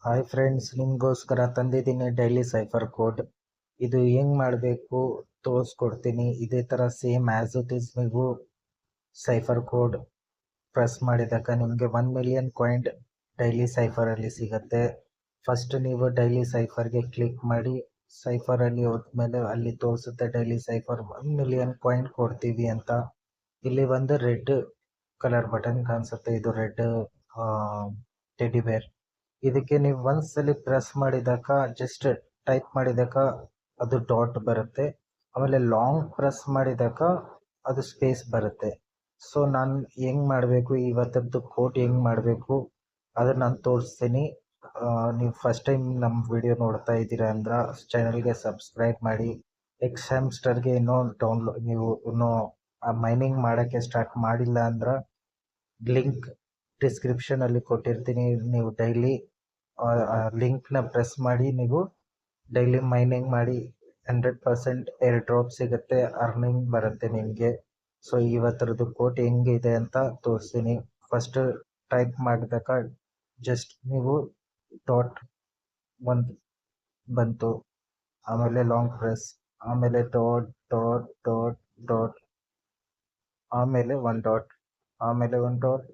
Hi friends, ನಿಮಗೋಸ್ಕರ ತಂದಿದ್ದೀನಿ daily cipher code. ಇದು ಹೆಂಗ್ ಮಾಡಬೇಕು ತೋರಿಸ್ಕೊಡ್ತೀನಿ. ಇದೇ ಥರ ಸೇಮ್ ಆ್ಯಸ್ ಇಟ್ ಈಸ್ ನೀವು ಸೈಫರ್ ಕೋಡ್ ಪ್ರೆಸ್ ಮಾಡಿದಾಗ ನಿಮಗೆ 1 ಮಿಲಿಯನ್ ಕಾಯಿನ್ ಡೈಲಿ ಸೈಫರಲ್ಲಿ ಸಿಗುತ್ತೆ. ಫಸ್ಟ್ ನೀವು ಡೈಲಿ ಸೈಫರ್ಗೆ ಕ್ಲಿಕ್ ಮಾಡಿ ಸೈಫರಲ್ಲಿ ಹೋದ್ಮೇಲೆ ಅಲ್ಲಿ ತೋರಿಸುತ್ತೆ ಡೈಲಿ ಸೈಫರ್ 1 ಮಿಲಿಯನ್ ಕಾಯಿನ್ ಕೊಡ್ತೀವಿ ಅಂತ. ಇಲ್ಲಿ ಒಂದು ರೆಡ್ ಕಲರ್ ಬಟನ್ ಕಾಣಿಸುತ್ತೆ, ಇದು ರೆಡ್ ಟೆಡಿ ಬೇರ್. ಇದಕ್ಕೆ ನೀವು ಒಂದ್ಸಲಿ ಪ್ರೆಸ್ ಮಾಡಿದಾಗ ಜಸ್ಟ್ ಟೈಪ್ ಮಾಡಿದಾಗ ಅದು ಡಾಟ್ ಬರುತ್ತೆ. ಆಮೇಲೆ ಲಾಂಗ್ ಪ್ರೆಸ್ ಮಾಡಿದಾಗ ಅದು ಸ್ಪೇಸ್ ಬರುತ್ತೆ. ಸೊ ನಾನು ಹೆಂಗ್ ಮಾಡಬೇಕು, ಇವತ್ತದ್ದು ಕೋಡ್ ಹೆಂಗ್ ಮಾಡಬೇಕು ಅದನ್ನು ನಾನು ತೋರಿಸ್ತೀನಿ. ನೀವು ಫಸ್ಟ್ ಟೈಮ್ ನಮ್ಮ ವಿಡಿಯೋ ನೋಡ್ತಾ ಇದ್ದೀರಾ ಅಂದ್ರೆ ಚಾನಲ್ಗೆ ಸಬ್ಸ್ಕ್ರೈಬ್ ಮಾಡಿ. ಎಕ್ಸಾಮ್ಸ್ಟರ್ಗೆ ಇನ್ನೂ ನೀವು ಇನ್ನೂ ಮೈನಿಂಗ್ ಮಾಡೋಕ್ಕೆ ಸ್ಟಾರ್ಟ್ ಮಾಡಿಲ್ಲ ಅಂದ್ರೆ ಲಿಂಕ್ ಡಿಸ್ಕ್ರಿಪ್ಷನಲ್ಲಿ ಕೊಟ್ಟಿರ್ತೀನಿ. ನೀವು ಡೈಲಿ ಲಿಂಕ್ನ ಪ್ರೆಸ್ ಮಾಡಿ ನೀವು ಡೈಲಿ ಮೈನಿಂಗ್ ಮಾಡಿ 100% ಏರ್ ಡ್ರಾಪ್ ಸಿಗುತ್ತೆ, ಅರ್ನಿಂಗ್ ಬರುತ್ತೆ ನಿಮಗೆ. ಸೊ ಇವತ್ತರದ್ದು ಕೋಡ್ ಹೆಂಗಿದೆ ಅಂತ ತೋರಿಸ್ತೀನಿ. ಫಸ್ಟ್ ಟೈಪ್ ಮಾಡಿದಾಗ ಜಸ್ಟ್ ನೀವು ಡಾಟ್ ಒಂದು ಬಂತು, ಆಮೇಲೆ ಲಾಂಗ್ ಪ್ರೆಸ್, ಆಮೇಲೆ ಡಾಟ್ ಡಾಟ್ ಡಾಟ್ ಡಾಟ್, ಆಮೇಲೆ ಒಂದು ಡಾಟ್, ಆಮೇಲೆ ಒಂದು ಡಾಟ್,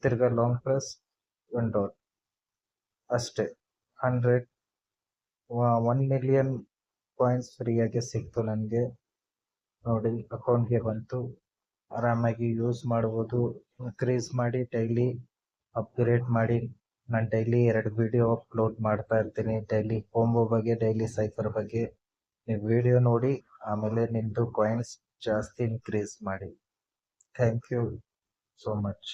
ತಿರ್ಗಾ ಲಾಂಗ್ ಪ್ರೆಸ್, ಒಂದು ಡಾಟ್, ಅಷ್ಟೇ. 1 ಮಿಲಿಯನ್ ಕಾಯಿನ್ಸ್ ಫ್ರೀಯಾಗಿ ಸಿಕ್ತು ನನಗೆ. ನೋಡಿ, ಅಕೌಂಟ್ಗೆ ಬಂತು. ಆರಾಮಾಗಿ ಯೂಸ್ ಮಾಡ್ಬೋದು. ಇನ್ಕ್ರೀಸ್ ಮಾಡಿ ಡೈಲಿ ಅಪ್ಗ್ರೇಡ್ ಮಾಡಿ. ನಾನು ಡೈಲಿ 2 ವಿಡಿಯೋ ಅಪ್ಲೋಡ್ ಮಾಡ್ತಾ ಇರ್ತೀನಿ, ಡೈಲಿ ಕೋಂಬೋ ಬಗ್ಗೆ, ಡೈಲಿ ಸೈಫರ್ ಬಗ್ಗೆ. ನೀವು ವಿಡಿಯೋ ನೋಡಿ ಆಮೇಲೆ ನಿಮ್ಮದು ಕಾಯಿನ್ಸ್ ಜಾಸ್ತಿ ಇನ್ಕ್ರೀಸ್ ಮಾಡಿ. Thank you so much.